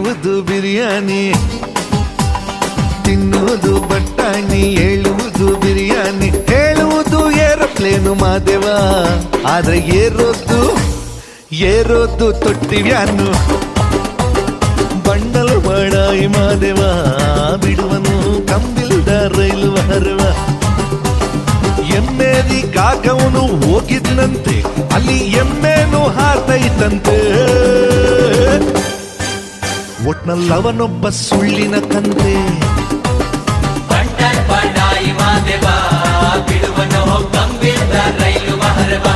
ಹೇಳುವುದು ಬಿರಿಯಾನಿ, ತಿನ್ನುವುದು ಬಟ್ಟಾಣಿ, ಹೇಳುವುದು ಬಿರಿಯಾನಿ, ಹೇಳುವುದು ಏರೋಪ್ಲೇನು ಮಾದೇವ, ಆದ್ರೆ ಏರೋದು ತೊಟ್ಟಿವ್ಯಾನು. ಬಂಡಲು ಮಾಡಾಯಿ ಮಾದೇವ, ಬಿಡುವನು ಕಂಬಿಲ್ದ ರೈಲು ಹರವ. ಎಮ್ಮೆದಿ ಕಾಕವನು ಹೋಗಿದ್ನಂತೆ, ಅಲ್ಲಿ ಎಮ್ಮೆನು ಹಾತೈತಂತೆ. ಒಟ್ನಲ್ಲವನೊಬ್ಬ ಸುಳ್ಳಿನ ಕಂತೆ. ಬಂಡಲ್ ಬಡಾಯಿ ಮಾದೇವ, ಬಿಡುವನು ಕಂಬಿಲ್ದ ರೈಲು ಹರವ.